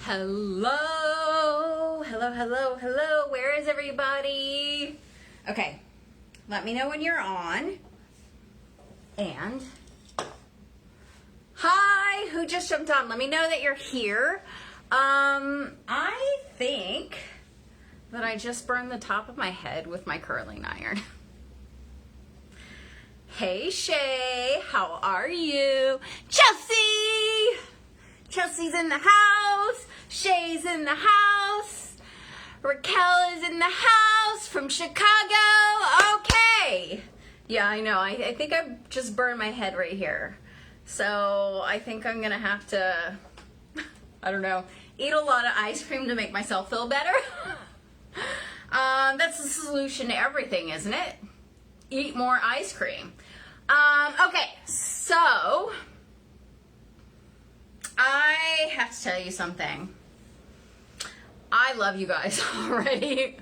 Hello, hello, hello, hello. Where is everybody? Okay, let me know when you're on. And hi, who just jumped on? Let me know that you're here. I think that I just burned the top of my head with my curling iron. Hey Shay, how are you? Chelsea! Chelsea's in the house. Shay's in the house. Raquel is in the house from Chicago. Okay. Yeah, I know. I think I just burned my head right here. So I think I'm going to have to, I don't know, eat a lot of ice cream to make myself feel better. That's the solution to everything, isn't it? Eat more ice cream. Okay, so I have to tell you something. I love you guys already.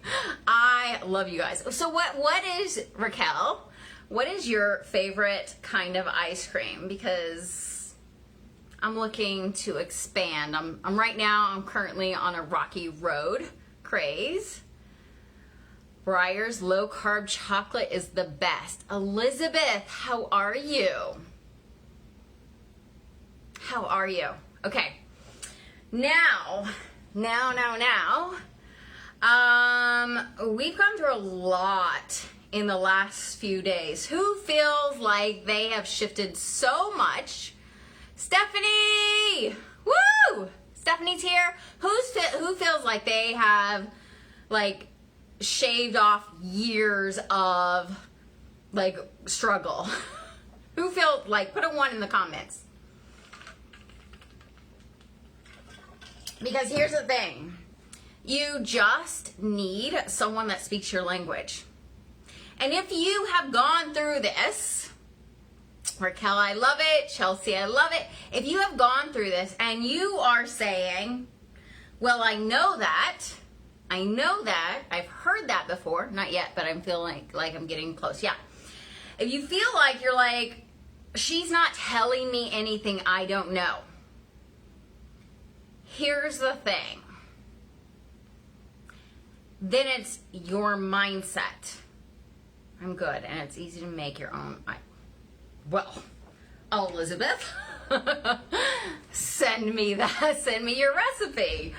I love you guys. So what is, Raquel, what is your favorite kind of ice cream? Because I'm looking to expand. I'm currently on a Rocky Road craze. Breyer's low carb chocolate is the best. Elizabeth, how are you? How are you? Okay. Now, we've gone through a lot in the last few days. Who feels like they have shifted so much? Stephanie! Woo! Stephanie's here. Who feels like they have, like, shaved off years of, like, struggle? Who feels like, put a 1 in the comments. Because here's the thing. You just need someone that speaks your language. And if you have gone through this, Raquel, I love it. Chelsea, I love it. If you have gone through this and you are saying, well, I know that, I've heard that before, not yet, but I'm feeling like I'm getting close. Yeah. If you feel like you're like, she's not telling me anything I don't know. Here's the thing. Then it's your mindset. I'm good, and it's easy to make your own. Well, Elizabeth, send me your recipe.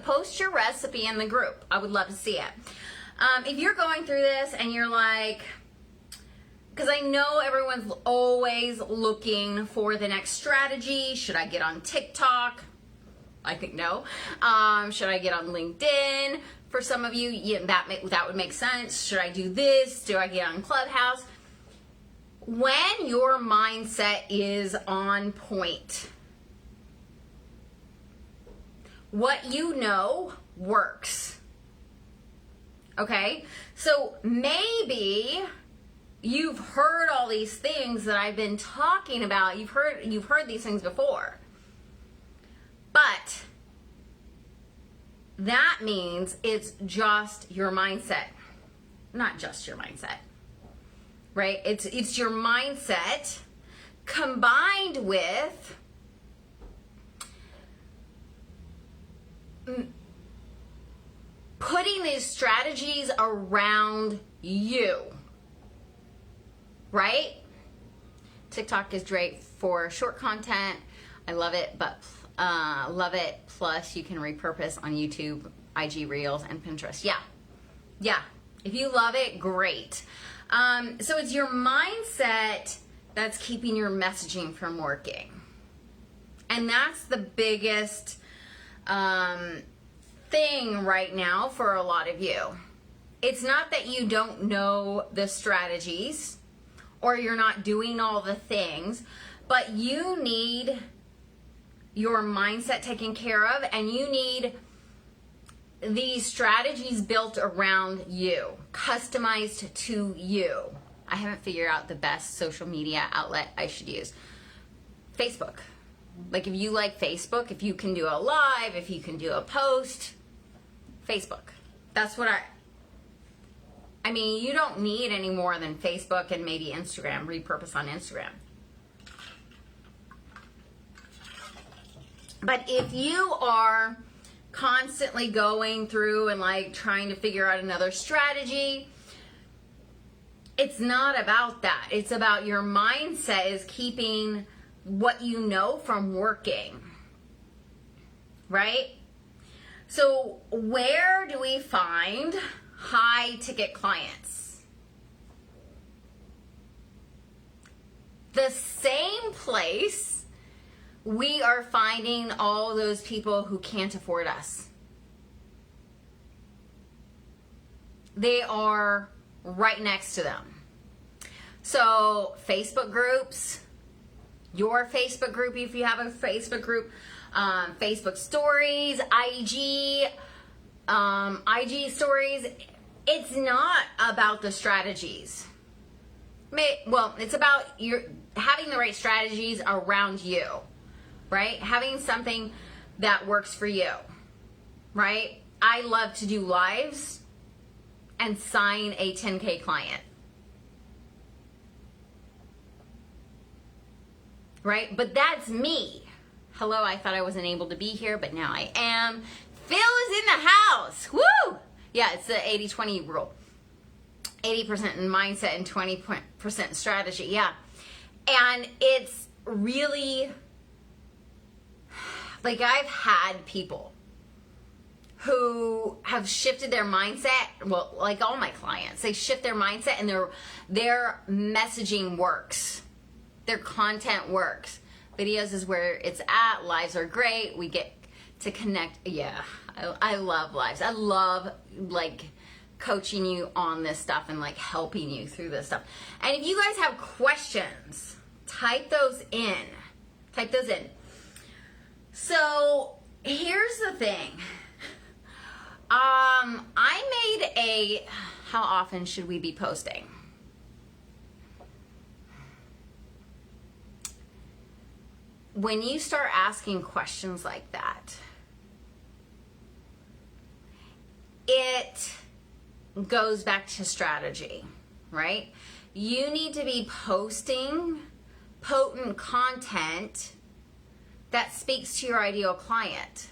Post your recipe in the group. I would love to see it. If you're going through this and you're like, because I know everyone's always looking for the next strategy. Should I get on TikTok? I think no. Should I get on LinkedIn? For some of you, yeah, that would make sense. Should I do this? Do I get on Clubhouse? When your mindset is on point, what you know works. Okay? So maybe you've heard all these things that I've been talking about. You've heard these things before. But that means it's just your mindset. Not just your mindset. Right? It's your mindset combined with putting these strategies around you. Right? TikTok is great for short content. I love it, but love it. Plus, you can repurpose on YouTube, IG Reels, and Pinterest. Yeah. If you love it, great. So it's your mindset that's keeping your messaging from working. And that's the biggest thing right now for a lot of you. It's not that you don't know the strategies or you're not doing all the things, but you need your mindset taken care of, and you need these strategies built around you, customized to you. I haven't figured out the best social media outlet I should use. Facebook. Like if you like Facebook, if you can do a live, if you can do a post, Facebook. That's what I mean, you don't need any more than Facebook and maybe Instagram, repurpose on Instagram. But if you are constantly going through and like trying to figure out another strategy. It's not about that. It's about your mindset is keeping what you know from working, right? So where do we find high ticket clients? The same place we are finding all those people who can't afford us. They are right next to them. So Facebook groups, your Facebook group if you have a Facebook group, Facebook stories, IG stories. It's not about the strategies. Well, it's about your having the right strategies around you, right? Having something that works for you, right? I love to do lives and sign a 10K client, right? But that's me. Hello, I thought I wasn't able to be here, but now I am. Phil is in the house. Woo! Yeah, it's the 80-20 rule. 80% in mindset and 20% strategy. Yeah. And it's really, like, I've had people who have shifted their mindset. Well, like all my clients, they shift their mindset and their messaging works. Their content works. Videos is where it's at. Lives are great. We get to connect. Yeah, I love lives. I love like coaching you on this stuff and like helping you through this stuff. And if you guys have questions, type those in. Type those in. So here's the thing. I made a, how often should we be posting? When you start asking questions like that, it goes back to strategy, right? You need to be posting potent content that speaks to your ideal client,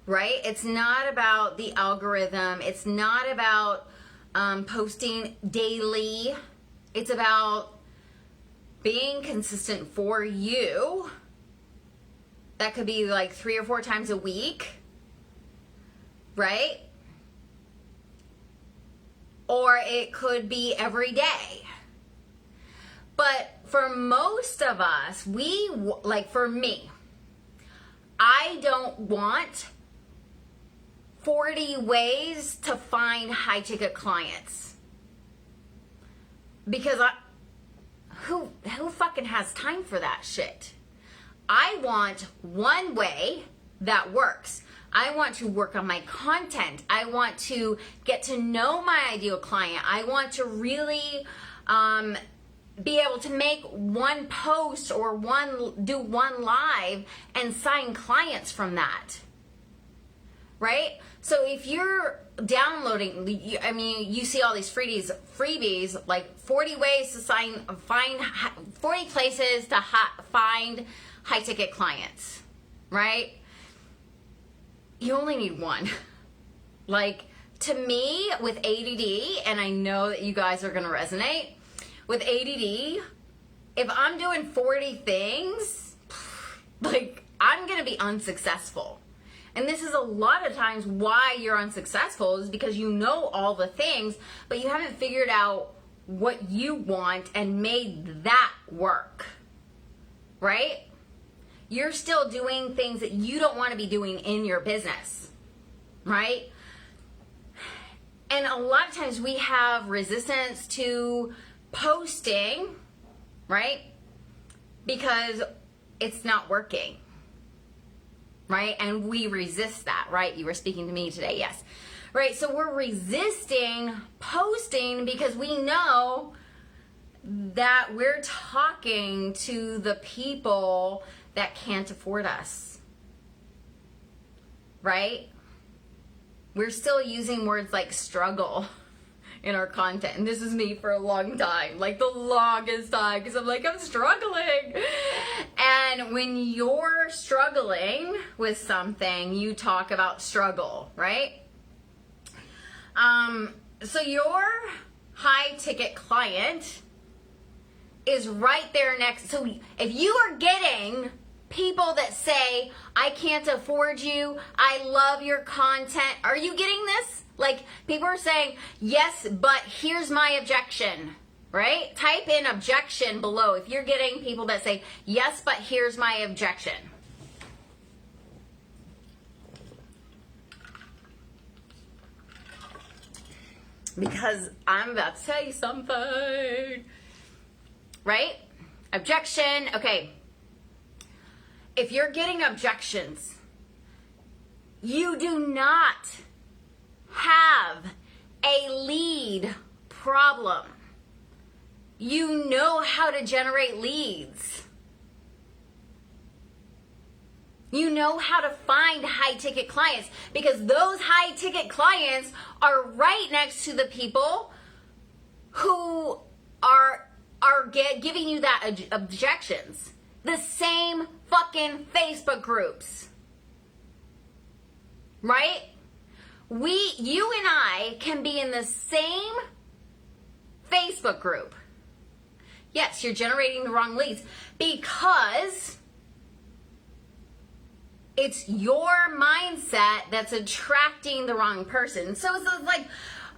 right? It's not about the algorithm. It's not about posting daily. It's about being consistent for you. That could be like 3 or 4 times a week, right? Or it could be every day. But for most of us, like for me, I don't want 40 ways to find high ticket clients. Because who fucking has time for that shit? I want one way that works. I want to work on my content. I want to get to know my ideal client. I want to really be able to make one post or do one live and sign clients from that. Right? So if you're downloading, you see all these freebies, like 40 ways to find 40 places to find high ticket clients, right? You only need one. Like, to me, with ADD, and I know that you guys are going to resonate, with ADD, if I'm doing 40 things, like, I'm going to be unsuccessful. And this is a lot of times why you're unsuccessful is because you know all the things, but you haven't figured out what you want and made that work, right? You're still doing things that you don't want to be doing in your business, right? And a lot of times we have resistance to posting, right? Because it's not working. Right? And we resist that, right? You were speaking to me today, yes. Right? So we're resisting posting because we know that we're talking to the people that can't afford us. Right? We're still using words like struggle in our content. And this is me for a long time, like the longest time, because I'm like, I'm struggling. And when you're struggling with something, you talk about struggle, right? So your high ticket client is right there next. So if you are getting people that say, I can't afford you, I love your content, are you getting this? Like, people are saying, yes, but here's my objection, right? Type in objection below if you're getting people that say, yes, but here's my objection. Because I'm about to tell you something, right? Objection, okay. If you're getting objections, you do not have a lead problem. You know how to generate leads. You know how to find high ticket clients, because those high ticket clients are right next to the people who are giving you that objections. The same fucking Facebook groups. Right? You and I can be in the same Facebook group. Yes, you're generating the wrong leads because it's your mindset that's attracting the wrong person. So it's like,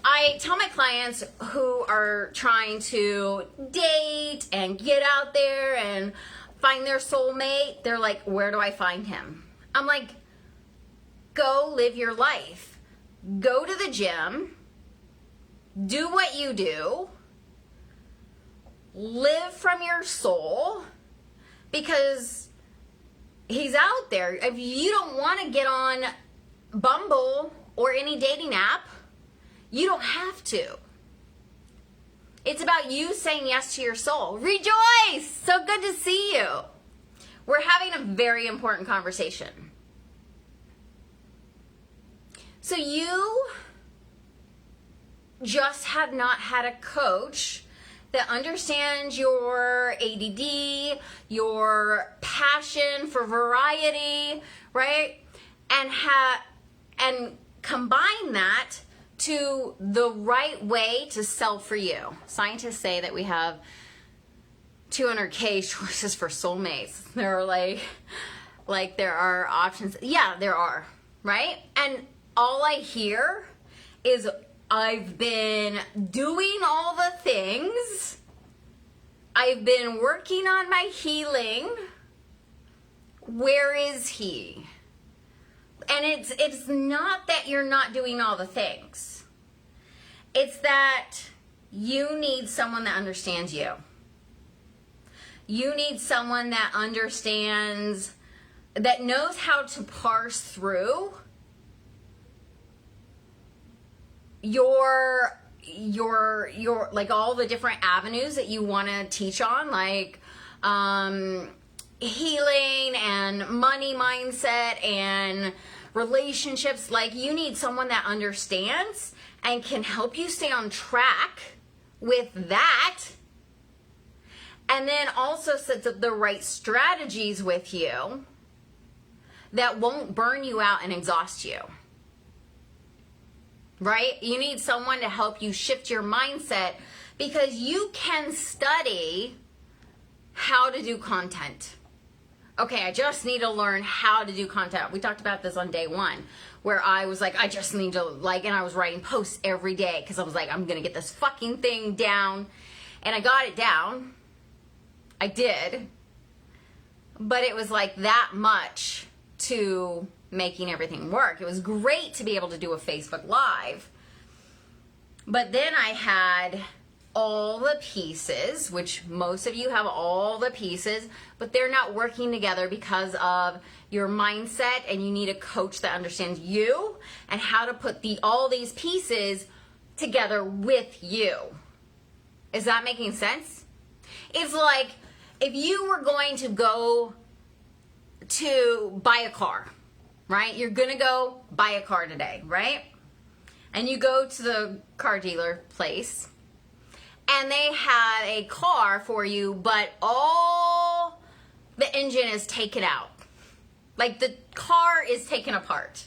I tell my clients who are trying to date and get out there and find their soulmate, they're like, where do I find him? I'm like, go live your life. Go to the gym. Do what you do. Live from your soul, because he's out there. If you don't want to get on Bumble or any dating app, you don't have to. It's about you saying yes to your soul. Rejoice! So good to see you. We're having a very important conversation. So you just have not had a coach that understands your ADD, your passion for variety, right? And combine that to the right way to sell for you. Scientists say that we have 200K choices for soulmates. There are like there are options. Yeah, there are, right? And all I hear is, I've been doing all the things. I've been working on my healing. Where is he? And it's not that you're not doing all the things. It's that you need someone that understands you. You need someone that understands, that knows how to parse through your like all the different avenues that you want to teach on, like healing and money mindset and relationships. Like, you need someone that understands and can help you stay on track with that, and then also sets up the right strategies with you that won't burn you out and exhaust you. Right? You need someone to help you shift your mindset, because you can study how to do content. Okay, I just need to learn how to do content. We talked about this on day one, where I was like, I just need to and I was writing posts every day because I was like, I'm going to get this fucking thing down. And I got it down. I did. But it was like that much to making everything work. It was great to be able to do a Facebook Live. But then I had all the pieces, which most of you have all the pieces, but they're not working together because of your mindset, and you need a coach that understands you and how to put all these pieces together with you. Is that making sense? It's like if you were going to go to buy a car, right? You're going to go buy a car today, right? and you go to the car dealer place and they had a car for you, but all the engine is taken out. Like the car is taken apart.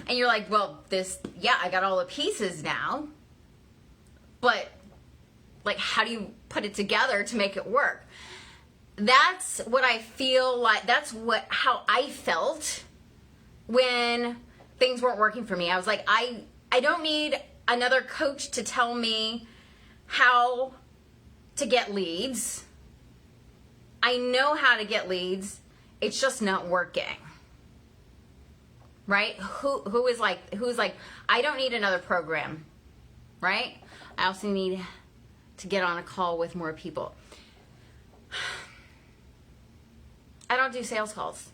And you're like, well, I got all the pieces now. But like, how do you put it together to make it work? That's what I feel like, how I felt when things weren't working for me. I was like, I don't need another coach to tell me how to get leads. I know how to get leads. It's just not working. Right? Who's like, I don't need another program. Right? I also need to get on a call with more people. I don't do sales calls.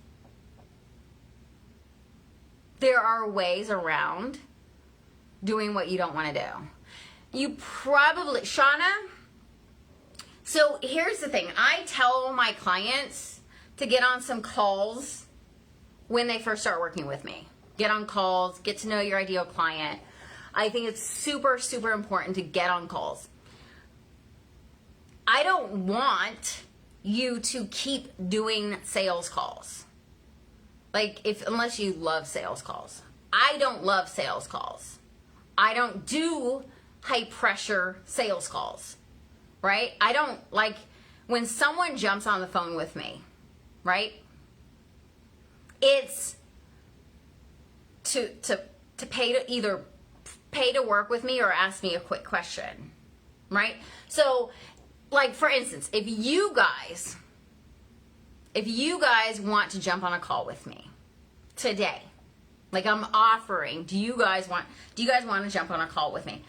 There are ways around doing what you don't want to do. You probably, Shauna, so here's the thing. I tell my clients to get on some calls when they first start working with me. Get on calls, get to know your ideal client. I think it's super, super important to get on calls. I don't want you to keep doing sales calls. Unless you love sales calls. I don't love sales calls. I don't do high pressure sales calls, right? I don't like when someone jumps on the phone with me, right? It's to pay to either pay to work with me or ask me a quick question, right? So, like for instance, if you guys want to jump on a call with me today, like I'm offering, do you guys want to jump on a call with me?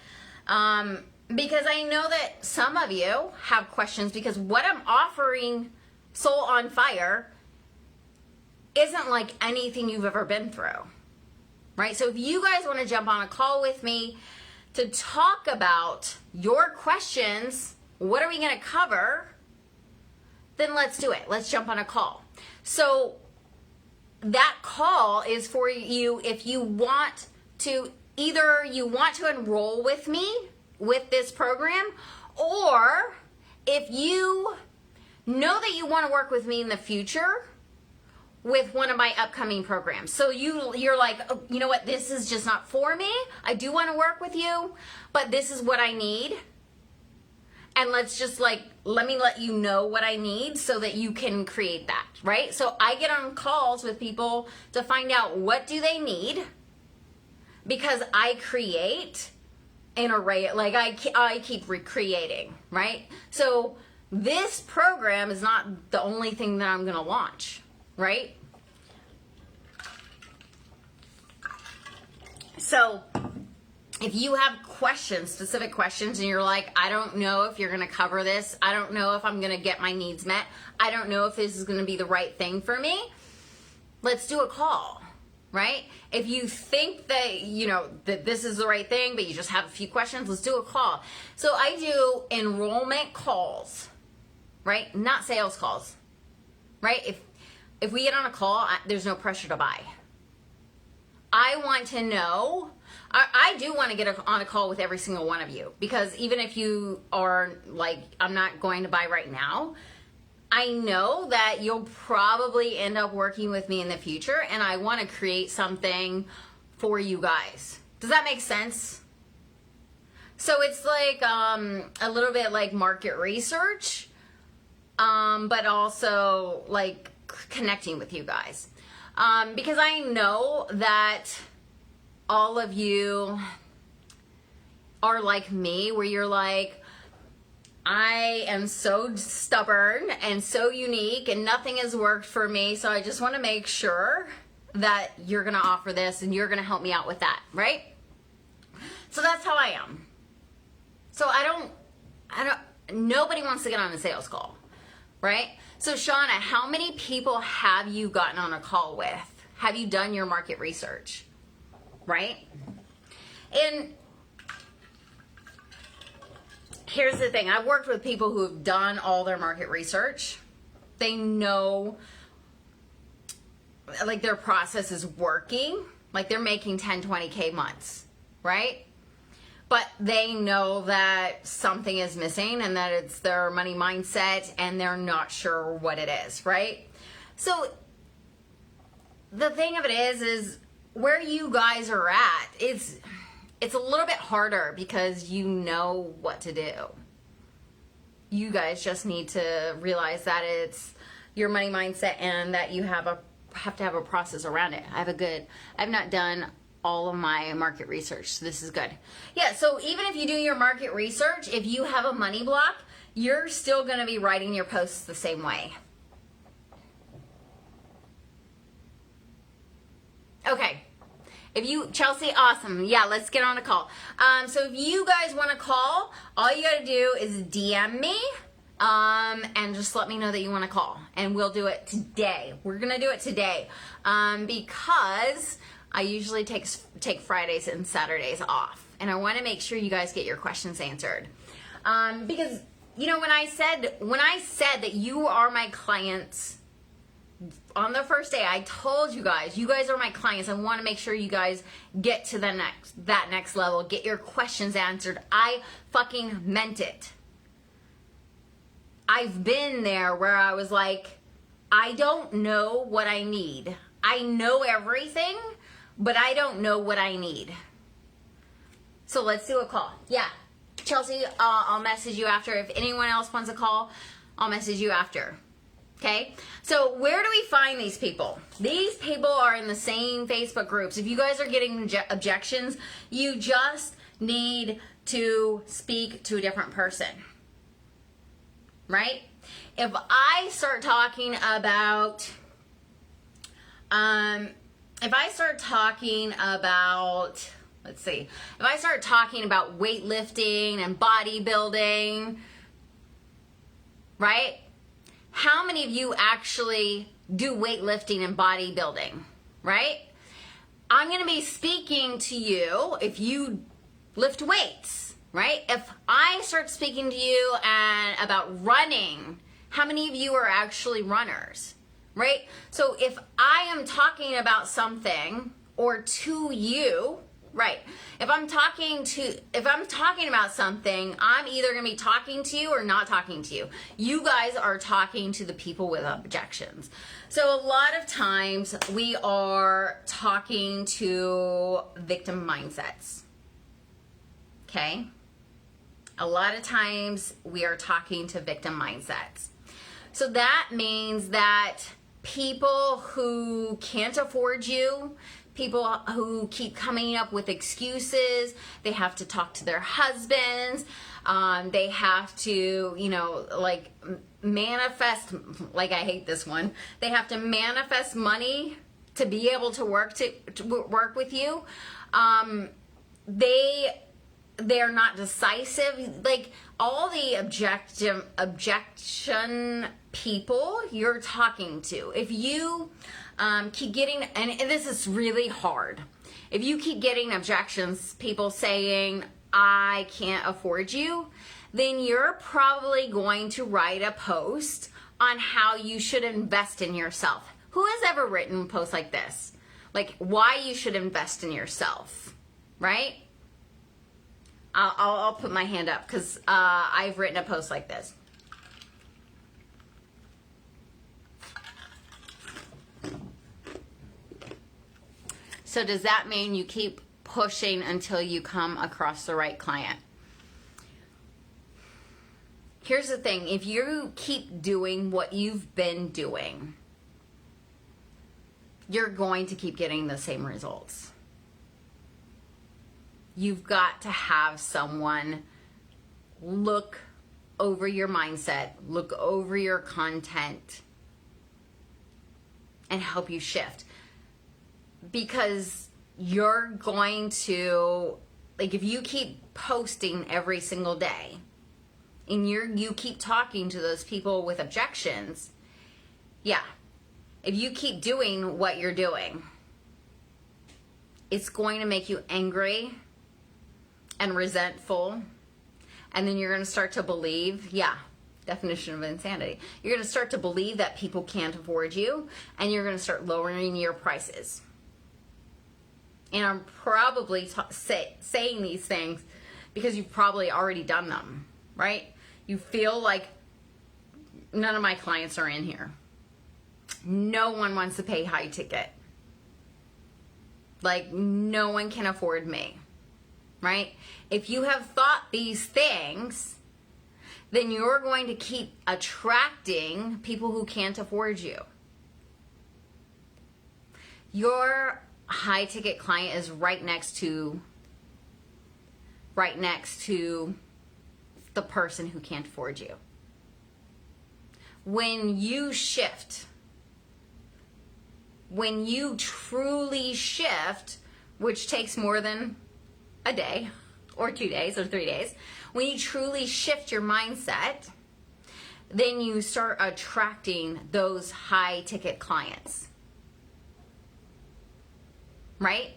Because I know that some of you have questions, because what I'm offering, Soul on Fire, isn't like anything you've ever been through, right? So if you guys want to jump on a call with me to talk about your questions, what are we going to cover? Then let's do it. Let's jump on a call. So that call is for you if you want to, either you want to enroll with me with this program, or if you know that you want to work with me in the future with one of my upcoming programs. So you're like, oh, you know what, this is just not for me. I do want to work with you, but this is what I need. And let's just let me let you know what I need so that you can create that, right? So I get on calls with people to find out what do they need, because I create an array, like I keep recreating, right? So this program is not the only thing that I'm going to launch, right? So if you have questions, specific questions, and you're like, I don't know if you're going to cover this. I don't know if I'm going to get my needs met. I don't know if this is going to be the right thing for me. Let's do a call, right? If you think that, that this is the right thing, but you just have a few questions, let's do a call. So I do enrollment calls, right? Not sales calls, right? If we get on a call, there's no pressure to buy. I want to know, I do want to get on a call with every single one of you, because even if you are like, I'm not going to buy right now, I know that you'll probably end up working with me in the future, and I want to create something for you guys. Does that make sense? So it's like a little bit like market research, but also like connecting with you guys. Because I know that all of you are like me, where you're like, I am so stubborn and so unique and nothing has worked for me, so I just want to make sure that you're going to offer this and you're going to help me out with that, right? So that's how I am. So nobody wants to get on a sales call, right? So Shauna, how many people have you gotten on a call with? Have you done your market research, right? And here's the thing. I've worked with people who have done all their market research. They know, like, their process is working. Like, they're making 10, 20K months, right? but they know that something is missing and that it's their money mindset and they're not sure what it is, right? So the thing of it is where you guys are at, it's a little bit harder because you know what to do. You guys just need to realize that it's your money mindset and that you have to have a process around it. I've not done all of my market research, so this is good. Yeah, so even if you do your market research, if you have a money block, you're still going to be writing your posts the same way. Okay. Chelsea, awesome. Yeah, let's get on a call. So if you guys want to call, all you got to do is DM me and just let me know that you want to call. And we'll do it today. We're going to do it today because I usually take Fridays and Saturdays off. And I want to make sure you guys get your questions answered. Because, when I said that you are my clients, on the first day, I told you guys are my clients. I want to make sure you guys get to that next level, get your questions answered. I fucking meant it. I've been there where I was like, I don't know what I need. I know everything, but I don't know what I need. So let's do a call. Yeah, Chelsea, I'll message you after. If anyone else wants a call, I'll message you after. Okay, so where do we find these people? These people are in the same Facebook groups. If you guys are getting objections, you just need to speak to a different person, right? If I start talking about, let's see, if I start talking about weightlifting and bodybuilding, right? How many of you actually do weightlifting and bodybuilding, right? I'm going to be speaking to you if you lift weights, right? If I start speaking to you about running, how many of you are actually runners, right? So if I am talking about something or to you, right? If I'm talking about something, I'm either going to be talking to you or not talking to you. You guys are talking to the people with objections. So a lot of times we are talking to victim mindsets. Okay? A lot of times we are talking to victim mindsets. So that means that people who can't afford you, people who keep coming up with excuses, they have to talk to their husbands, they have to, manifest, I hate this one, they have to manifest money to be able to work with you. They're not decisive. All the objection people you're talking to, if you keep getting, and this is really hard, if you keep getting objections, people saying, I can't afford you, then you're probably going to write a post on how you should invest in yourself. Who has ever written a post like this? Why you should invest in yourself, right? I'll put my hand up because I've written a post like this. So does that mean you keep pushing until you come across the right client? Here's the thing. If you keep doing what you've been doing, you're going to keep getting the same results. You've got to have someone look over your mindset, look over your content, and help you shift. Because you're going to, if you keep posting every single day and you keep talking to those people with objections, yeah, if you keep doing what you're doing, it's going to make you angry and resentful, and then you're going to start to believe, definition of insanity, you're going to start to believe that people can't afford you, and you're going to start lowering your prices. And I'm probably saying these things because you've probably already done them, right? You feel like none of my clients are in here. No one wants to pay high ticket. Like, no one can afford me, right? If you have thought these things, then you're going to keep attracting people who can't afford you. Your high ticket client is right next to the person who can't afford you. When you shift, when you truly shift, which takes more than a day or 2 days or 3 days, when you truly shift your mindset, then you start attracting those high ticket clients. Right?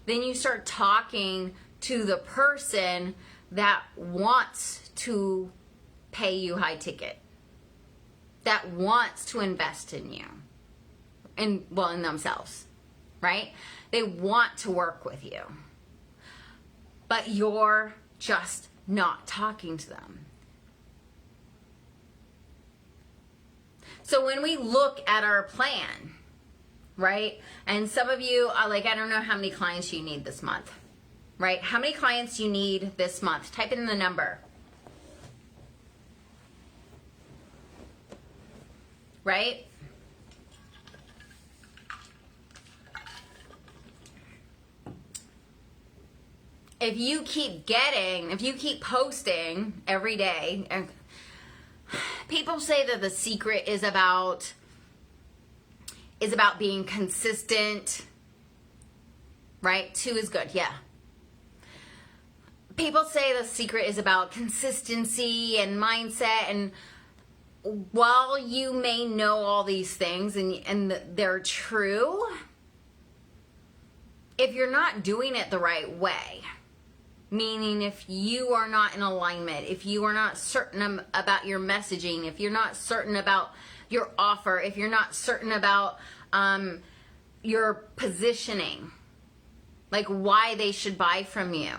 Then you start talking to the person that wants to pay you high ticket, that wants to invest in you, in themselves, right? They want to work with you, but you're just not talking to them. So when we look at our plan, right? And some of you are like, I don't know how many clients you need this month, right? How many clients you need this month? Type in the number. Right? If you keep posting every day, and people say that the secret is about being consistent, right? 2 is good, yeah. People say the secret is about consistency and mindset, and while you may know all these things and they're true, if you're not doing it the right way, meaning if you are not in alignment, if you are not certain about your messaging, if you're not certain about your offer, if you're not certain about your positioning, like why they should buy from you,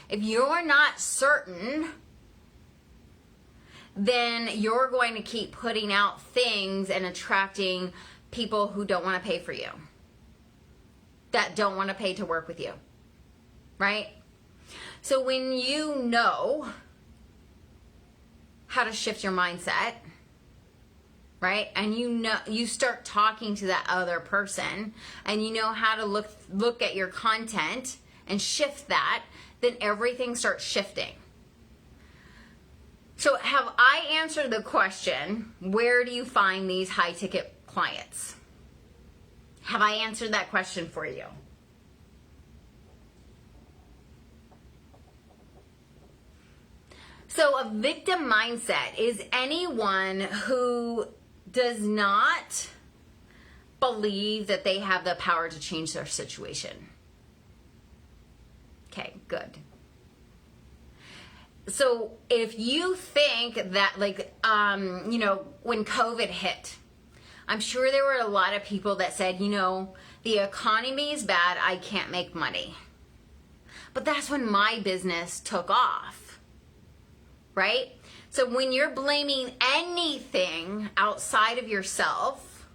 if you're not certain, then you're going to keep putting out things and attracting people who don't want to pay for you, that don't want to pay to work with you, right? So when you know how to shift your mindset, right, and you start talking to that other person, and you know how to look at your content and shift that, then everything starts shifting. So have I answered the question, where do you find these high ticket clients? Have I answered that question for you? So a victim mindset is anyone who does not believe that they have the power to change their situation. Okay, good. So if you think that, like, when COVID hit, I'm sure there were a lot of people that said, the economy is bad, I can't make money. But that's when my business took off, right? So when you're blaming anything outside of yourself,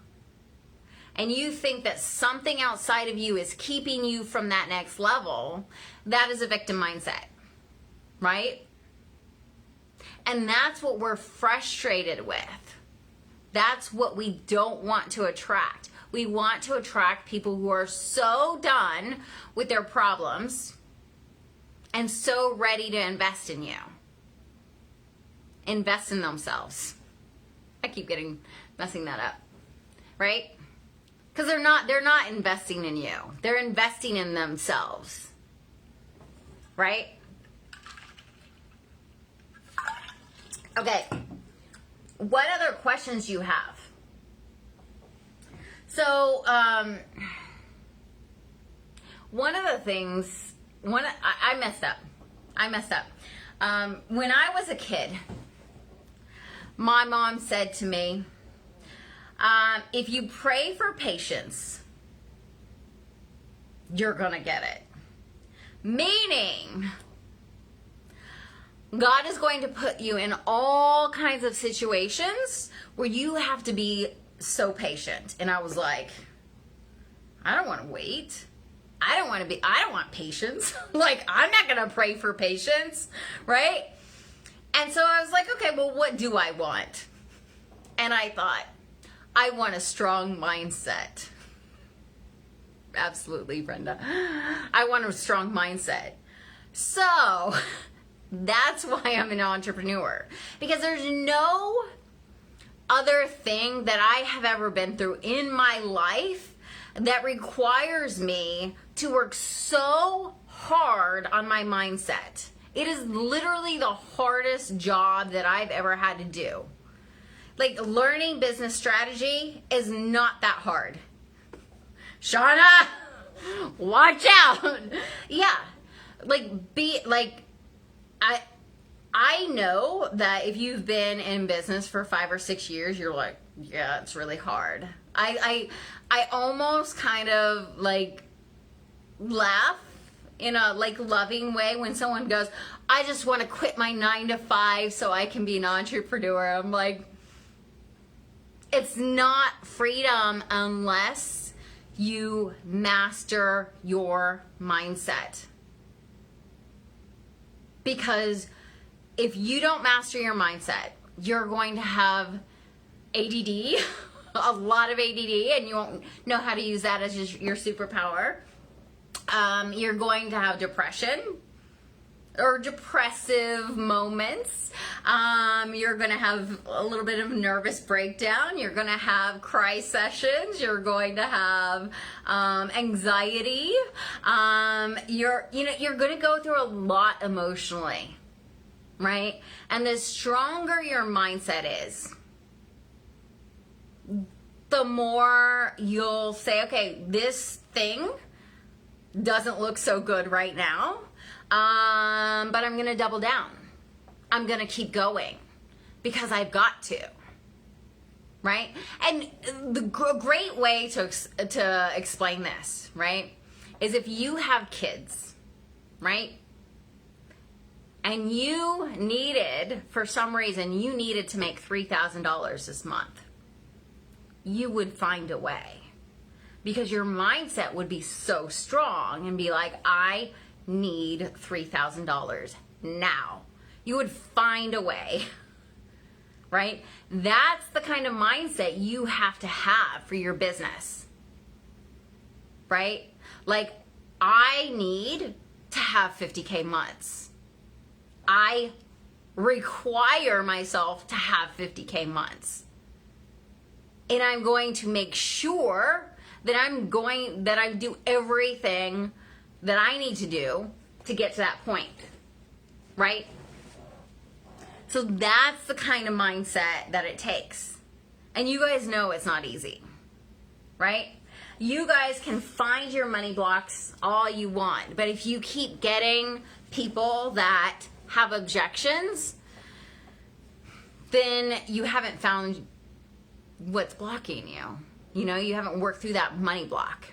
and you think that something outside of you is keeping you from that next level, that is a victim mindset, right? And that's what we're frustrated with. That's what we don't want to attract. We want to attract people who are so done with their problems and so ready to invest in you. Invest in themselves. I keep messing that up, right? Because they're not investing in you. They're investing in themselves, right? Okay. What other questions do you have? So, one of the things, I messed up. When I was a kid, my mom said to me, if you pray for patience, you're going to get it. Meaning, God is going to put you in all kinds of situations where you have to be so patient. And I was like, I don't want to wait. I don't want patience. Like, I'm not going to pray for patience, right? And so I was like, okay, well, what do I want? And I thought, I want a strong mindset. Absolutely, Brenda. I want a strong mindset. So that's why I'm an entrepreneur. Because there's no other thing that I have ever been through in my life that requires me to work so hard on my mindset. It is literally the hardest job that I've ever had to do. Like, learning business strategy is not that hard. Shauna, watch out. Yeah. I know that if you've been in business for 5 or 6 years, you're like, yeah, it's really hard. I almost kind of like laugh in a like loving way when someone goes, I just want to quit my 9 to 5 so I can be an entrepreneur. I'm like, it's not freedom unless you master your mindset. Because if you don't master your mindset, you're going to have ADD, a lot of ADD, and you won't know how to use that as your superpower. You're going to have depression or depressive moments. You're going to have a little bit of nervous breakdown. You're going to have cry sessions. You're going to have anxiety. You're going to go through a lot emotionally, right? And the stronger your mindset is, the more you'll say, okay, this thing doesn't look so good right now, but I'm going to double down. I'm going to keep going because I've got to, right? And the great way to explain this, right, is if you have kids, right, and you needed, for some reason, you needed to make $3,000 this month, you would find a way. Because your mindset would be so strong and be like, I need $3,000 now. You would find a way, right? That's the kind of mindset you have to have for your business, right? Like, I need to have 50K months. I require myself to have 50K months. And I'm going to make sure that I do everything that I need to do to get to that point, right? So that's the kind of mindset that it takes. And you guys know it's not easy, right? You guys can find your money blocks all you want, but if you keep getting people that have objections, then you haven't found what's blocking you. You know, you haven't worked through that money block.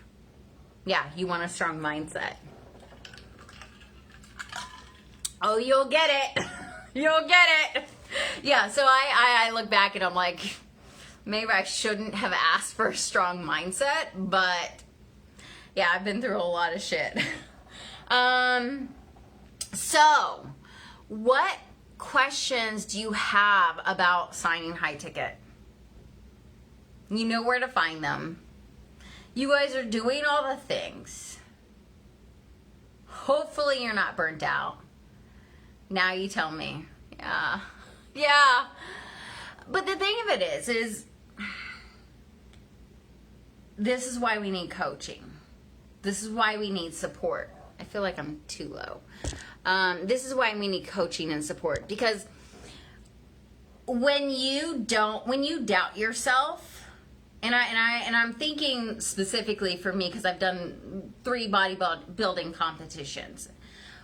Yeah, you want a strong mindset. Oh, you'll get it. You'll get it. Yeah, so I look back and I'm like, maybe I shouldn't have asked for a strong mindset, but yeah, I've been through a lot of shit. So, what questions do you have about signing high ticket? You know where to find them. You guys are doing all the things. Hopefully you're not burnt out. Now you tell me. Yeah. But the thing of it is this is why we need coaching. This is why we need support. I feel like I'm too low. This is why we need coaching and support, because when you doubt yourself, and I'm thinking specifically for me because I've done 3 bodybuilding competitions.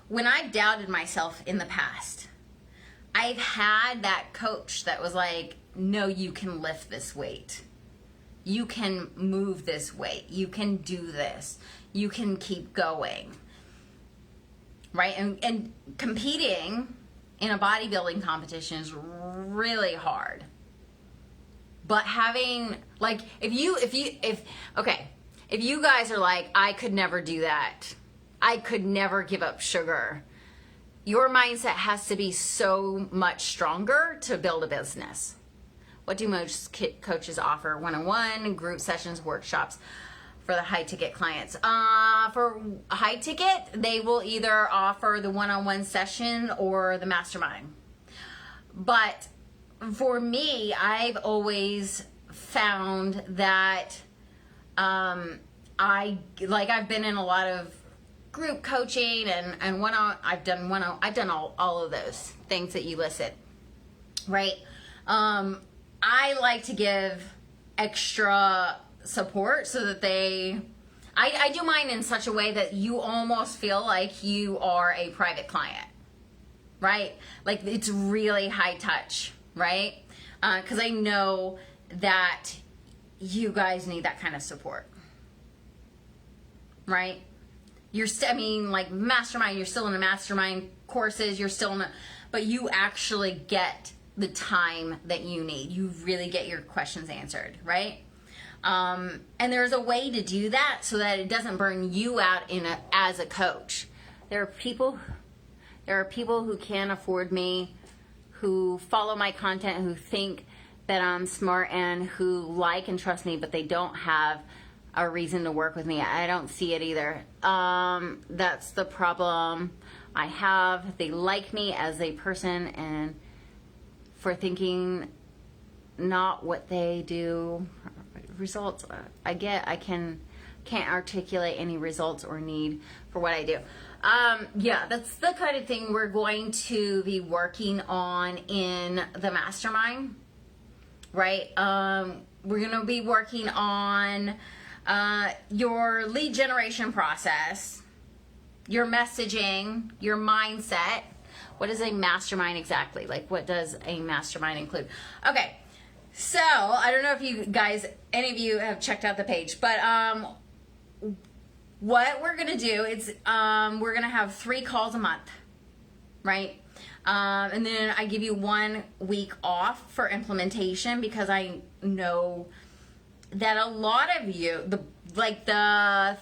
When I've doubted myself in the past, I've had that coach that was like, no, you can lift this weight. You can move this weight. You can do this. You can keep going. right? And competing in a bodybuilding competition is really hard. But having, like, if you guys are like, I could never do that, I could never give up sugar, your mindset has to be so much stronger to build a business. What do most coaches offer? One-on-one, group sessions, workshops for the high ticket clients. For high ticket, they will either offer the one-on-one session or the mastermind. But for me, I've always found that I've been in a lot of group coaching and I've done all of those things that you listed, right? I like to give extra support so that I do mine in such a way that you almost feel like you are a private client, right? Like it's really high touch, right? Because I know that you guys need that kind of support, right? Like mastermind, you're still in the mastermind courses, but you actually get the time that you need. You really get your questions answered, right? And there's a way to do that so that it doesn't burn you out as a coach. There are people who can't afford me, who follow my content, who think that I'm smart and who like and trust me, but they don't have a reason to work with me. I don't see it either. That's the problem I have. They like me as a person and for thinking not what they do. Results I can't articulate any results or need for what I do. Yeah, that's the kind of thing we're going to be working on in the mastermind, right? We're going to be working on your lead generation process, your messaging, your mindset. What is a mastermind exactly? Like, what does a mastermind include? Okay, so I don't know if you guys, any of you have checked out the page, but what we're gonna do is we're gonna have 3 calls a month, right? And then I give you 1 week off for implementation because I know that a lot of you, the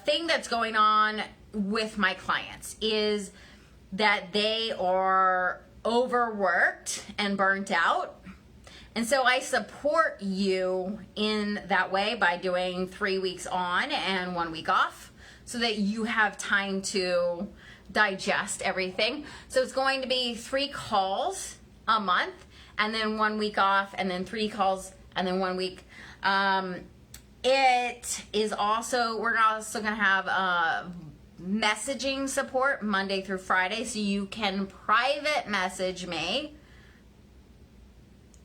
thing that's going on with my clients is that they are overworked and burnt out. And so I support you in that way by doing 3 weeks on and 1 week off so that you have time to digest everything. So it's going to be 3 calls a month and then 1 week off and then 3 calls and then 1 week. It is also, we're also going to have messaging support Monday through Friday, so you can private message me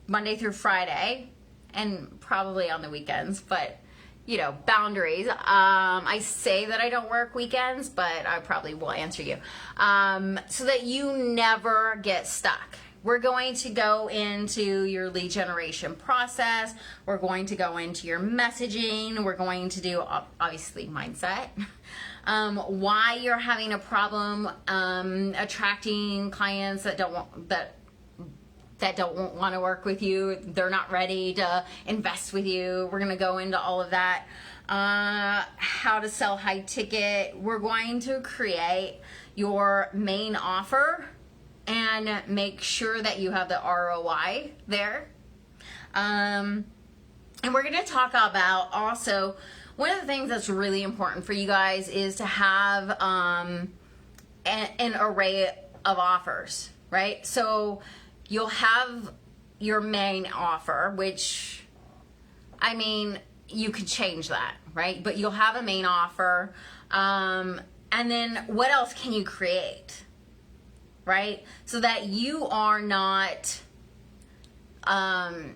Monday through Friday and probably on the weekends, but you know, boundaries. I say that I don't work weekends, but I probably will answer you so that you never get stuck. We're going to go into your lead generation process. We're going to go into your messaging. We're going to do, obviously, mindset. Why you're having a problem attracting clients that don't want to work with you. They're not ready to invest with you. We're going to go into all of that. How to sell high ticket. We're going to create your main offer and make sure that you have the ROI there. And we're going to talk about also, one of the things that's really important for you guys is to have an array of offers, right? So you'll have your main offer, which, I mean, you could change that, right? But you'll have a main offer. And then what else can you create? Right? So that you are not, like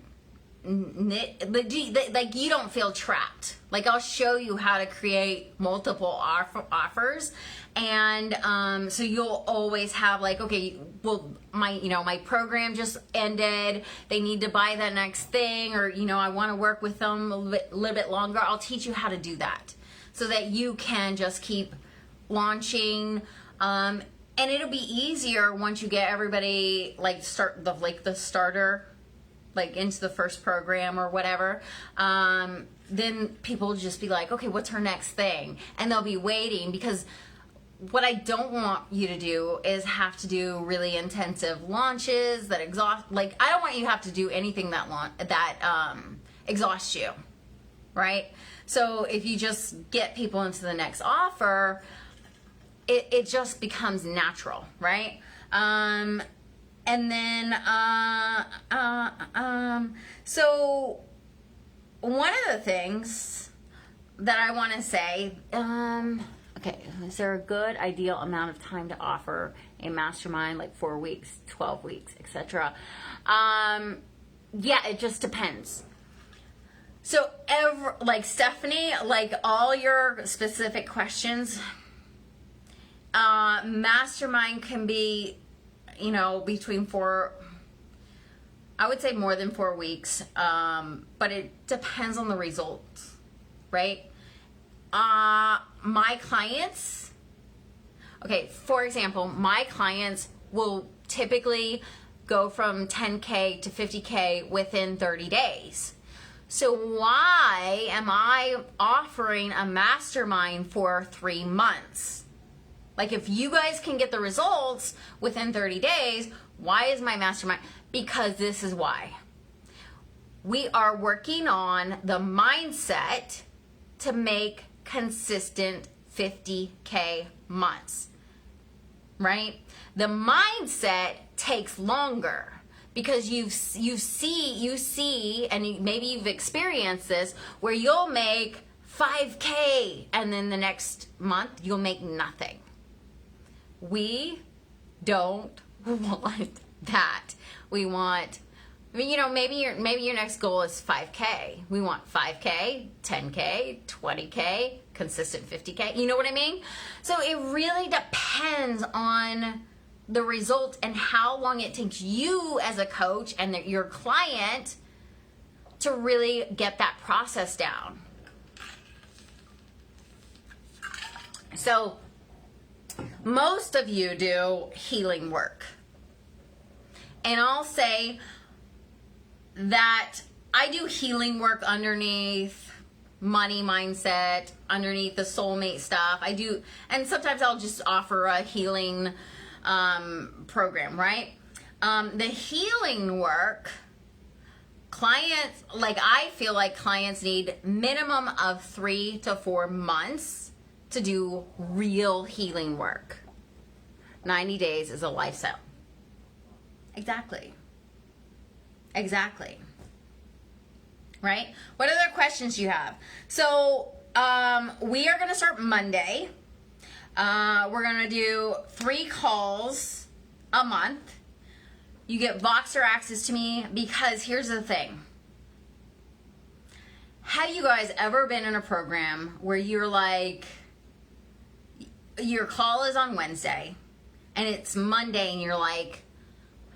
you don't feel trapped. Like I'll show you how to create multiple offers. And so you'll always have like, okay, well, my program just ended. They need to buy the next thing, or, I want to work with them a little bit longer. I'll teach you how to do that so that you can just keep launching, And it'll be easier once you get everybody like the starter like into the first program or whatever. Then people will just be like, okay, what's her next thing? And they'll be waiting, because what I don't want you to do is have to do really intensive launches that exhaust. Like, I don't want you to have to do anything that exhausts you, right? So if you just get people into the next offer, it just becomes natural, right? And then so one of the things that I want to say, okay, is there a good ideal amount of time to offer a mastermind, like 4 weeks, 12 weeks, etc.? Yeah, it just depends. So like Stephanie, like all your specific questions, mastermind can be, between I would say more than 4 weeks, but it depends on the results, right? My clients, okay, for example, my clients will typically go from 10K to 50K within 30 days. So why am I offering a mastermind for 3 months? Like, if you guys can get the results within 30 days, why is my mastermind? Because this is why. We are working on the mindset to make consistent 50K months, right? The mindset takes longer, because you see, and maybe you've experienced this, where you'll make 5K and then the next month you'll make nothing. We don't want that. We want, maybe your next goal is 5K. We want 5K, 10K, 20K, consistent 50K. You know what I mean? So it really depends on the result and how long it takes you as a coach and your client to really get that process down. So most of you do healing work. And I'll say that I do healing work underneath money mindset, underneath the soulmate stuff. I do, and sometimes I'll just offer a healing program, right? The healing work, clients, I feel like clients need minimum of 3 to 4 months to do real healing work. 90 days is a lifestyle. Exactly. Right? What other questions do you have? So we are going to start Monday. We're going to do 3 calls a month. You get Voxer access to me, because here's the thing. Have you guys ever been in a program where you're like, your call is on Wednesday and it's Monday and you're like,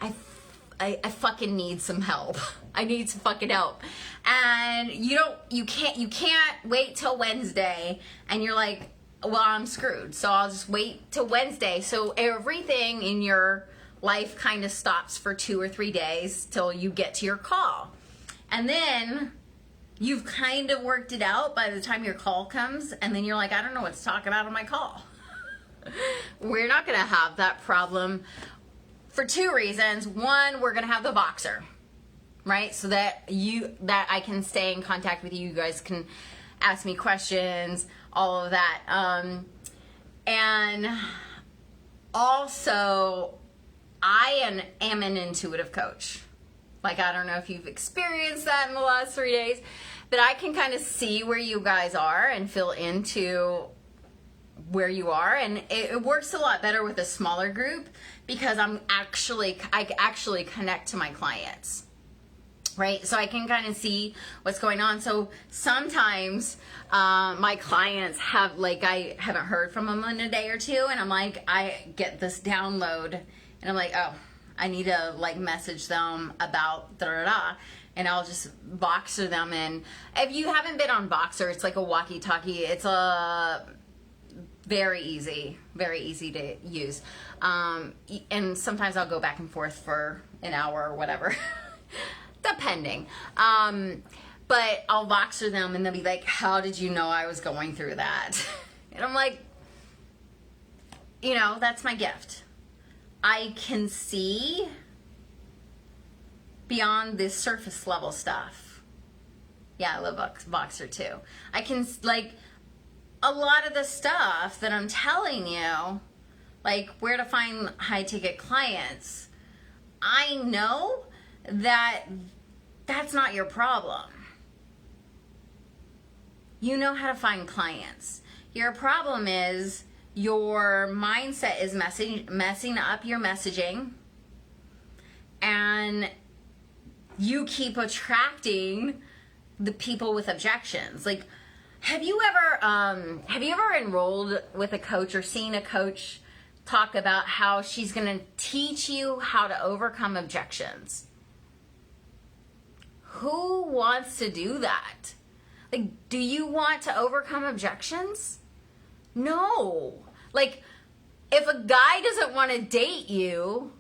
I fucking need some help. I need some fucking help. And you can't wait till Wednesday, and you're like, well, I'm screwed, so I'll just wait till Wednesday. So everything in your life kind of stops for 2 or 3 days till you get to your call. And then you've kind of worked it out by the time your call comes, and then you're like, I don't know what to talk about on my call. We're not going to have that problem for 2 reasons. One, we're going to have the Voxer, right? So that I can stay in contact with you. You guys can ask me questions, all of that. And also, I am an intuitive coach. Like, I don't know if you've experienced that in the last 3 days, but I can kind of see where you guys are and feel into where you are. And it works a lot better with a smaller group, because I actually connect to my clients, right? So I can kind of see what's going on. So sometimes my clients have, I haven't heard from them in a day or two, and I'm like, I get this download, and I'm like, oh, I need to message them about da-da-da, and I'll just Voxer them in. If you haven't been on Voxer, it's like a walkie-talkie. It's a Very easy to use. And sometimes I'll go back and forth for an hour or whatever, depending. But I'll Voxer them and they'll be like, how did you know I was going through that? And I'm like, that's my gift. I can see beyond this surface level stuff. Yeah, I love Voxer too. I can, a lot of the stuff that I'm telling you, like where to find high ticket clients, I know that that's not your problem. You know how to find clients. Your problem is your mindset is messing up your messaging, and you keep attracting the people with objections. Like, have you ever enrolled with a coach or seen a coach talk about how she's going to teach you how to overcome objections? Who wants to do that? Like, do you want to overcome objections? No. Like, if a guy doesn't want to date you,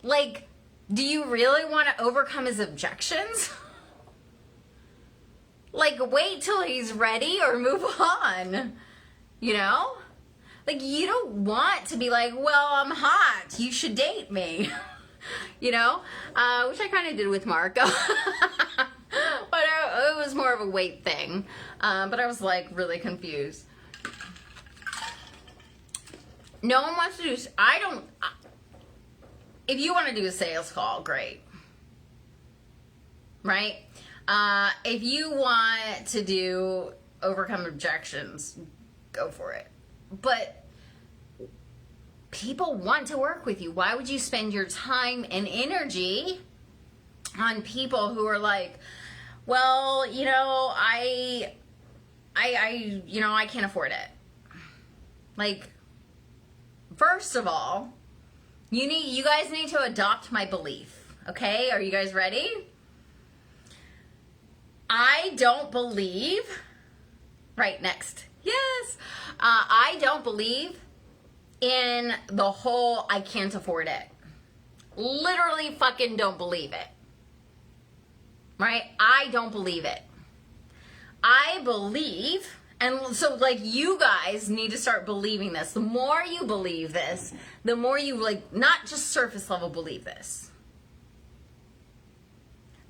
like, do you really want to overcome his objections? Like, wait till he's ready or move on, Like, you don't want to be like, well, I'm hot, you should date me, which I kind of did with Marco. But it was more of a wait thing. But I was, really confused. No one wants to do, if you want to do a sales call, great. Right? If you want to overcome objections, go for it. But people want to work with you. Why would you spend your time and energy on people who are like, well, I can't afford it. Like, first of all, you guys need to adopt my belief. Okay? Are you guys ready? I don't believe, right, next. Yes. I don't believe in the whole I can't afford it. Literally fucking don't believe it. Right? I don't believe it. I believe, and so you guys need to start believing this. The more you believe this, the more you not just surface level believe this,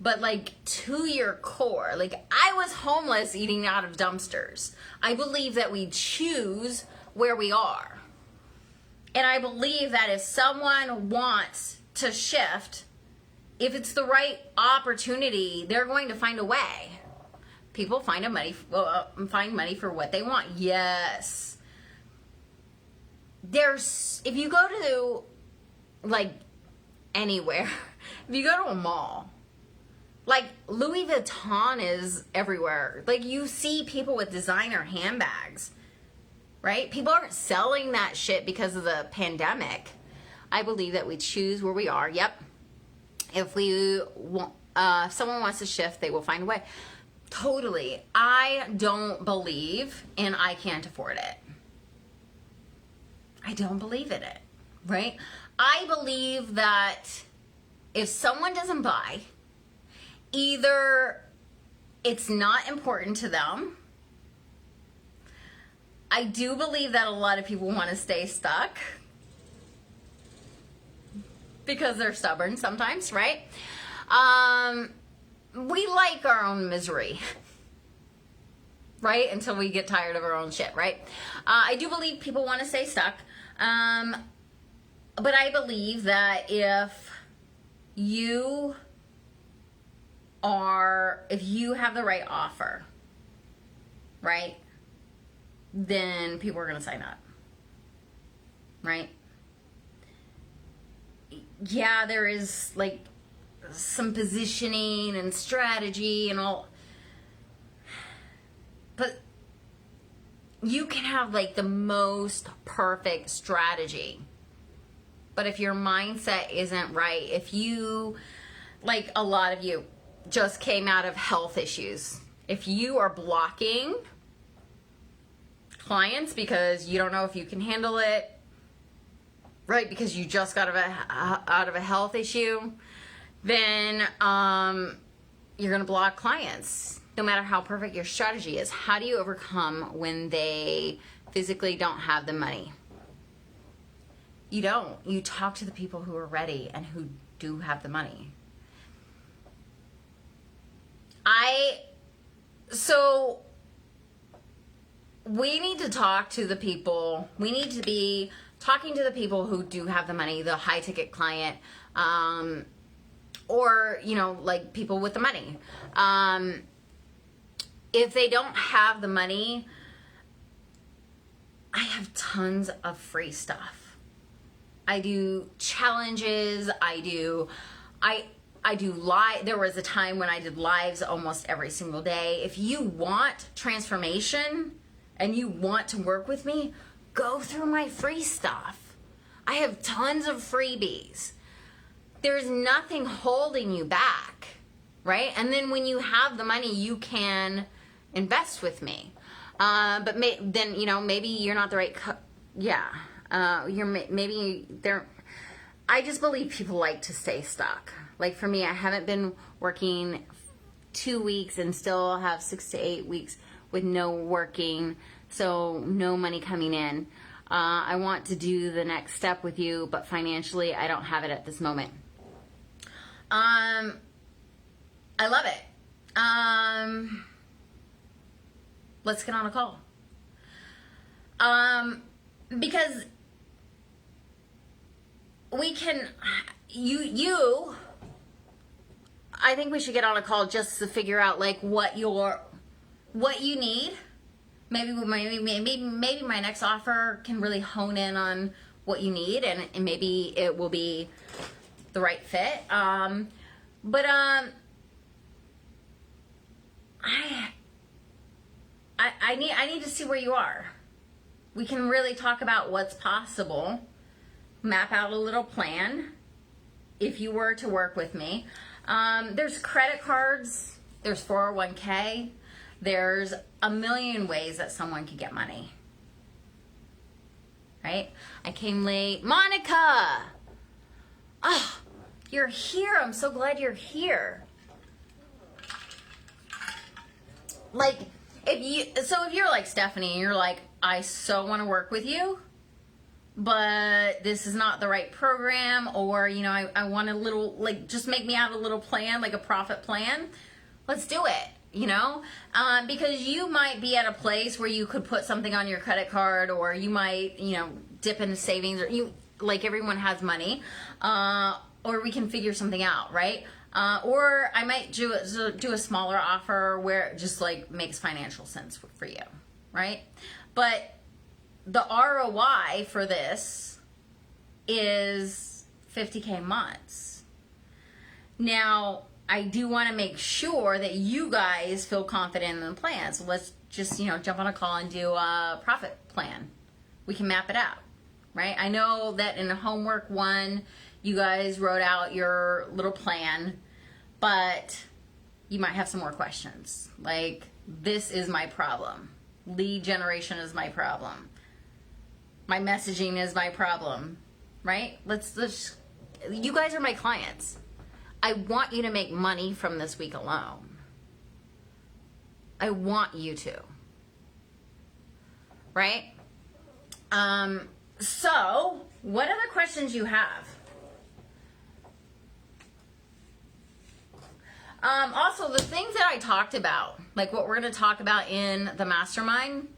but to your core. I was homeless eating out of dumpsters. I believe that we choose where we are. And I believe that if someone wants to shift, if it's the right opportunity, they're going to find a way. People find money for what they want. Yes. If you go to anywhere, if you go to a mall, Louis Vuitton is everywhere. You see people with designer handbags, right? People aren't selling that shit because of the pandemic. I believe that we choose where we are. Yep. If someone wants to shift, they will find a way. Totally. I don't believe in I can't afford it. I don't believe in it, right? I believe that if someone doesn't buy, either it's not important to them. I do believe that a lot of people want to stay stuck because they're stubborn sometimes, right? We like our own misery, right? Until we get tired of our own shit, right? I do believe people want to stay stuck. But I believe that if you have the right offer, right, then people are going to sign up, right? Yeah, there is some positioning and strategy and all, but you can have the most perfect strategy, but if your mindset isn't right, if you, a lot of you just came out of health issues, if you are blocking clients because you don't know if you can handle it, right? Because you just got out of a health issue, then you're going to block clients no matter how perfect your strategy is. How do you overcome when they physically don't have the money? You don't. You talk to the people who are ready and who do have the money. So we need to talk to the people. We need to be talking to the people who do have the money, the high ticket client, or, like people with the money. If they don't have the money, I have tons of free stuff. I do challenges. I do live. There was a time when I did lives almost every single day. If you want transformation and you want to work with me, go through my free stuff. I have tons of freebies. There's nothing holding you back, right? And then when you have the money, you can invest with me. But then, maybe you're not the right, maybe they're, I just believe people like to stay stuck. Like for me, I haven't been working 2 weeks and still have 6 to 8 weeks with no working, so no money coming in. I want to do the next step with you, but financially, I don't have it at this moment. I love it. Let's get on a call. Because we can, I think we should get on a call just to figure out like what you need. Maybe my next offer can really hone in on what you need, and maybe it will be the right fit. I need to see where you are. We can really talk about what's possible. Map out a little plan if you were to work with me. There's credit cards, there's 401k, there's a million ways that someone could get money, right? I came late. Monica! Oh, you're here. I'm so glad you're here. Like, if you're like Stephanie and you're like, I so want to work with you, but this is not the right program, or, I want a little, like, just make me out a little plan, like a profit plan. Let's do it, because you might be at a place where you could put something on your credit card, or you might, dip into savings, or like everyone has money, or we can figure something out, right? Or I might do a smaller offer where it just like makes financial sense for you, right? But the ROI for this is 50K months. Now, I do want to make sure that you guys feel confident in the plan. So let's just, jump on a call and do a profit plan. We can map it out, right? I know that in homework 1, you guys wrote out your little plan, but you might have some more questions. Like, this is my problem. Lead generation is my problem. My messaging is my problem, right? You guys are my clients. I want you to make money from this week alone. I want you to, right? So what other questions you have? Also, the things that I talked about, like what we're going to talk about in the mastermind,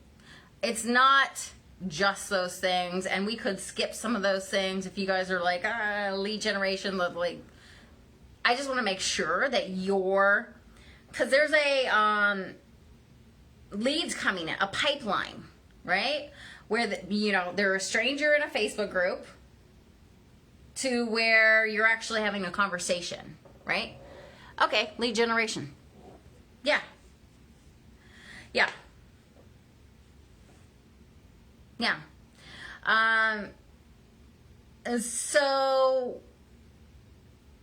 it's not just those things, and we could skip some of those things if you guys are like, lead generation, like, I just want to make sure that because there's a leads coming in, a pipeline, right? Where they're a stranger in a Facebook group to where you're actually having a conversation, right? Okay, lead generation. Yeah. So,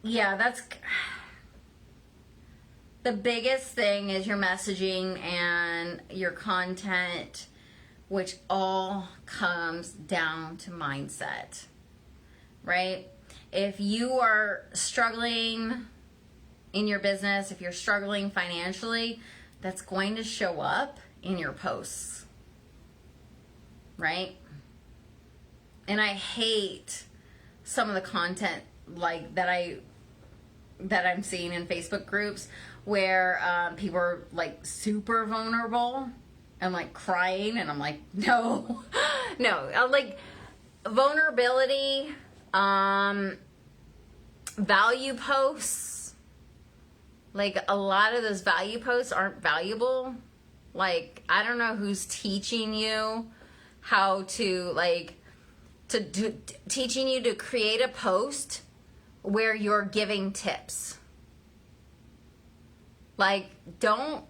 yeah, that's the biggest thing is your messaging and your content which all comes down to mindset, right? If you are struggling in your business, if you're struggling financially, that's going to show up in your posts, right? And I hate some of the content like that I'm seeing in Facebook groups where people are like super vulnerable and like crying, and I'm like, no, no, like vulnerability, value posts, like a lot of those value posts aren't valuable. Like, I don't know who's teaching you how to teaching you to create a post where you're giving tips. Like, don't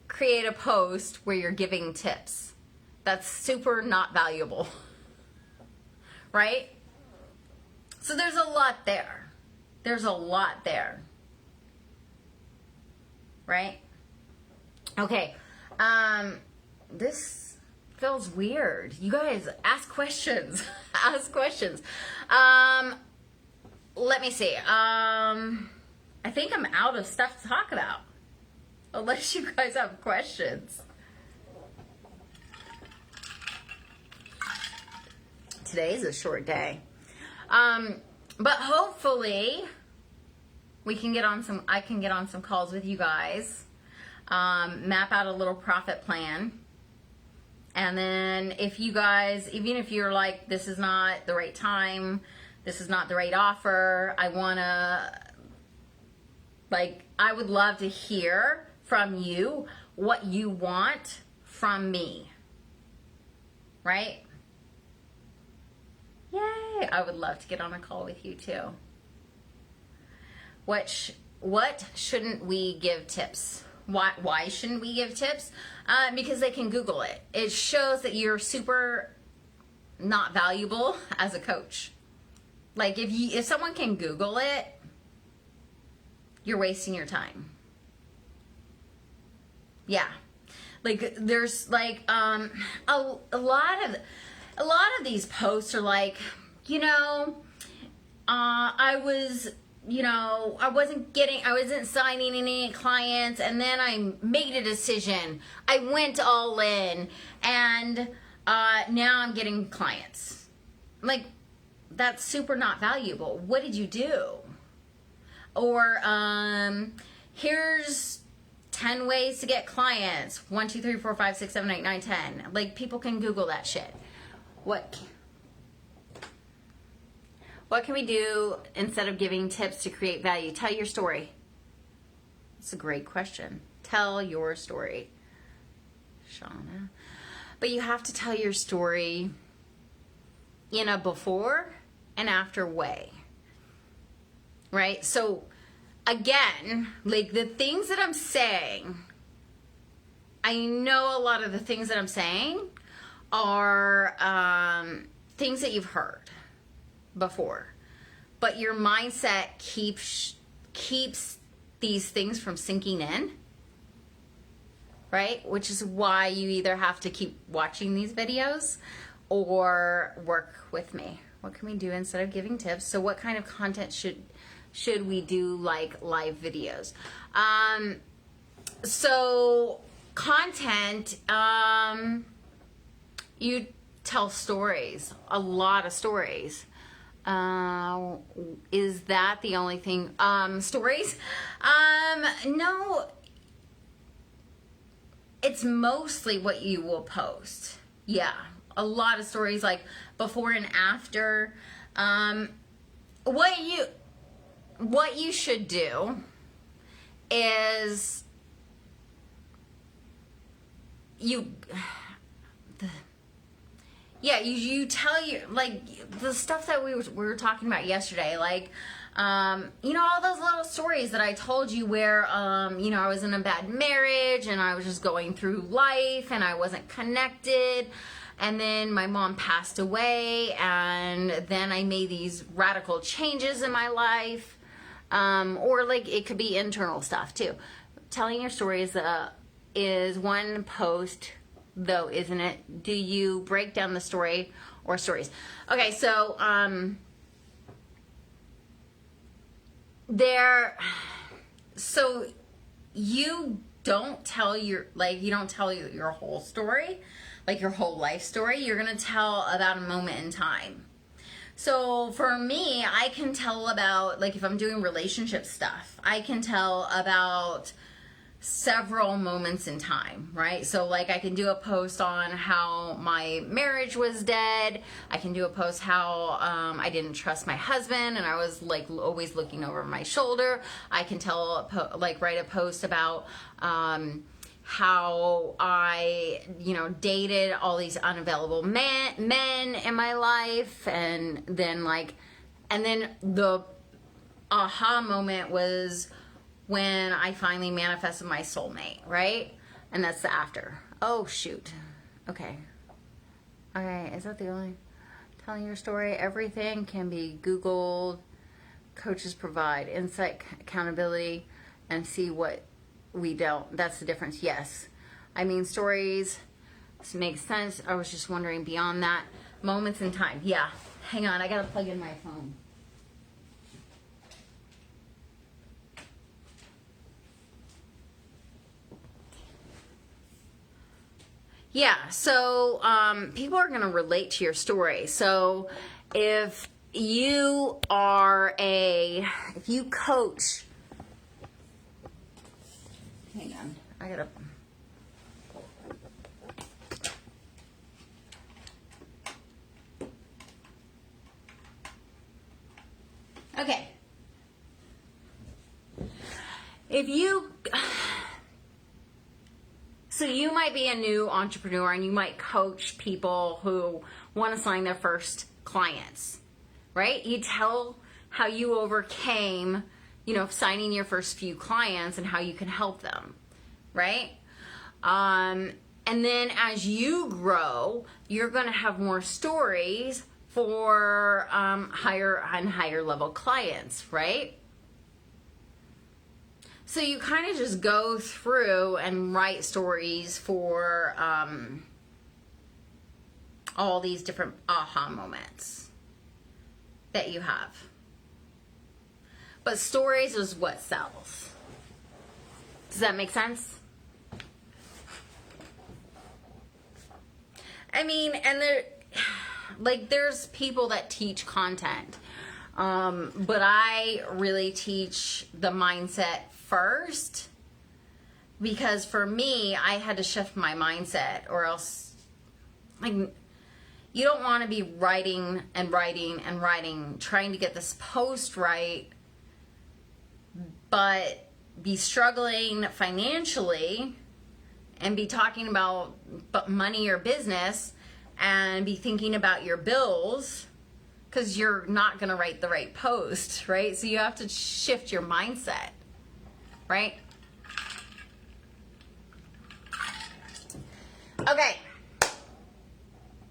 create a post where you're giving tips. That's super not valuable. Right? So there's a lot there. There's a lot there. Right? Okay. This feels weird. You guys, ask questions. Ask questions. Let me see. I think I'm out of stuff to talk about. Unless you guys have questions. Today's a short day. But hopefully I can get on some calls with you guys. Map out a little profit plan. And then if you guys, even if you're like, this is not the right time, this is not the right offer, I would love to hear from you what you want from me. Right? Yay! I would love to get on a call with you too. What shouldn't we give tips? Why shouldn't we give tips? Because they can Google it. It shows that you're super not valuable as a coach. Like if someone can Google it, you're wasting your time. Yeah. Like there's like a lot of these posts are like, I wasn't signing any clients, and then I made a decision. I went all in, and now I'm getting clients. Like, that's super not valuable. What did you do? Or here's 10 ways to get clients. 1, 2, 3, 4, 5, 6, 7, 8, 9, 10. Like, people can Google that shit. What can we do instead of giving tips to create value? Tell your story. It's a great question. Tell your story, Shauna. But you have to tell your story in a before and after way. Right? So, again, like the things that I'm saying, I know a lot of the things that I'm saying are things that you've heard before, but your mindset keeps these things from sinking in, right? Which is why you either have to keep watching these videos or work with me. What can we do instead of giving tips? So what kind of content should we do, like live videos? So content, you tell stories, a lot of stories. Is that the only thing? Stories? No, it's mostly what you will post. Yeah, a lot of stories, like before and after. What you should do is you tell your, like, the stuff that we were talking about yesterday, like, all those little stories that I told you where, I was in a bad marriage and I was just going through life and I wasn't connected, and then my mom passed away, and then I made these radical changes in my life, or like it could be internal stuff too. Telling your story is is one post, though, isn't it? Do you break down the story or stories? Okay, so so you don't tell your whole story, like your whole life story. You're gonna tell about a moment in time. So for me, I can tell about, like, if I'm doing relationship stuff, I can tell about several moments in time, right? So like I can do a post on how my marriage was dead. I can do a post how I didn't trust my husband and I was like always looking over my shoulder. I can write a post about how I, dated all these unavailable men in my life, and then the aha moment was when I finally manifested my soulmate, right? And that's the after. Oh, shoot. Okay, is that the only telling your story? Everything can be Googled. Coaches provide insight, accountability, and see what we don't. That's the difference. Yes. I mean, stories make sense. I was just wondering beyond that. Moments in time. Yeah. Hang on. I got to plug in my phone. Yeah. So people are going to relate to your story. So if you coach, hang on, I gotta. Okay. So you might be a new entrepreneur and you might coach people who want to sign their first clients, right? You tell how you overcame, signing your first few clients and how you can help them, right? And then as you grow, you're going to have more stories for higher level clients, right? So you kind of just go through and write stories for all these different aha moments that you have. But stories is what sells. Does that make sense? I mean, and there's people that teach content. But I really teach the mindset first, because for me, I had to shift my mindset, or else, you don't want to be writing, trying to get this post right, but be struggling financially and be talking about money or business and be thinking about your bills, because you're not going to write the right post, right? So you have to shift your mindset, right? Okay.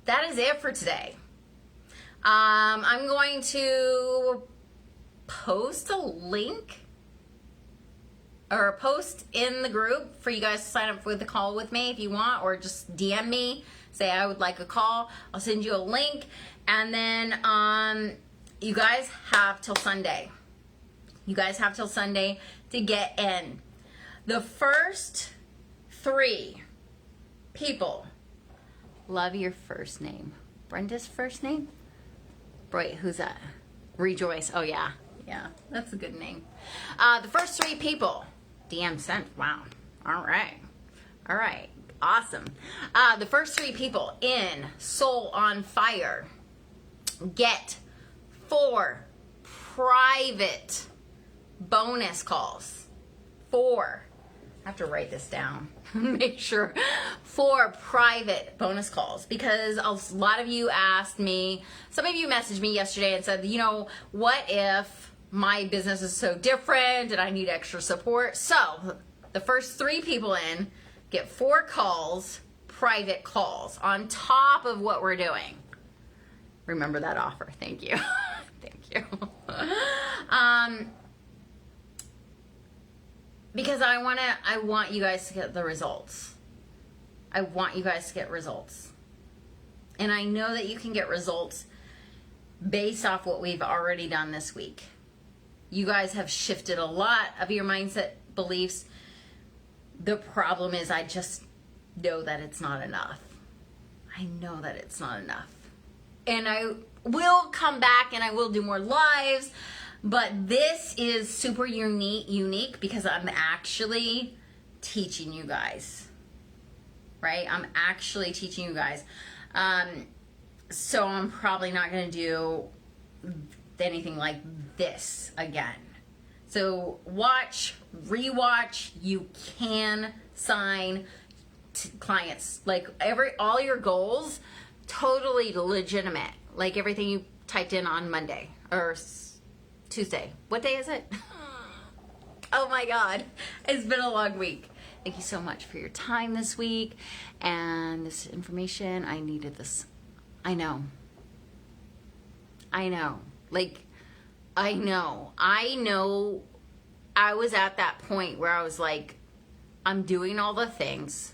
That is it for today. I'm going to post a link or a post in the group for you guys to sign up for the call with me if you want, or just DM me, say I would like a call. I'll send you a link. And then you guys have till Sunday. You guys have till Sunday to get in. The first 3 people. Love your first name. Brenda's first name? Wait, who's that? Rejoice. Oh, yeah. Yeah, that's a good name. The first 3 people. DM sent. Wow. All right. Awesome. The first 3 people in Soul on Fire get 4 private bonus calls. 4. I have to write this down. Make sure. 4 private bonus calls, because a lot of you asked me, some of you messaged me yesterday and said, what if my business is so different and I need extra support? So the first 3 people in get 4 calls, private calls, on top of what we're doing. Remember that offer. Thank you. Thank you. Because I want you guys to get the results. I want you guys to get results. And I know that you can get results based off what we've already done this week. You guys have shifted a lot of your mindset beliefs. The problem is I just know that it's not enough. I know that it's not enough. And I will come back and I will do more lives, but this is super unique because I'm actually teaching you guys, right? I'm actually teaching you guys. So I'm probably not going to do anything like this again. So watch, rewatch. You can sign clients, like all your goals, totally legitimate. Like everything you typed in on Monday or Tuesday. What day is it? Oh my God, it's been a long week. Thank you so much for your time this week and this information. I needed this. I know. Like, I know. I was at that point where I was like, I'm doing all the things.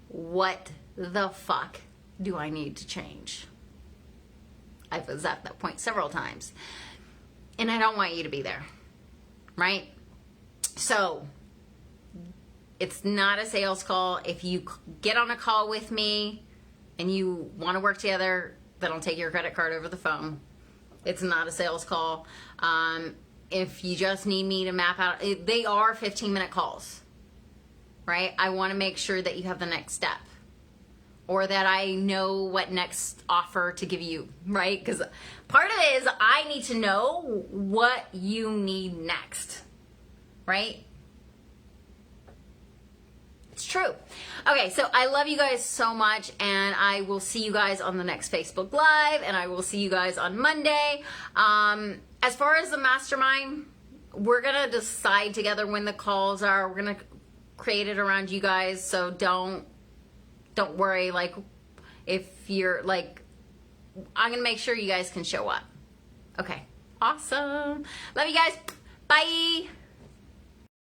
What the fuck do I need to change? I was at that point several times. And I don't want you to be there. Right? So, it's not a sales call. If you get on a call with me and you want to work together, then I'll take your credit card over the phone. It's not a sales call. If you just need me to map out, they are 15-minute calls, right? I want to make sure that you have the next step or that I know what next offer to give you, right? Because part of it is I need to know what you need next, right? It's true. Okay, so I love you guys so much, and I will see you guys on the next Facebook Live, and I will see you guys on Monday. As far as the mastermind, we're going to decide together when the calls are. We're going to create it around you guys, so don't worry. Like, if you're, like, I'm going to make sure you guys can show up. Okay, awesome. Love you guys. Bye.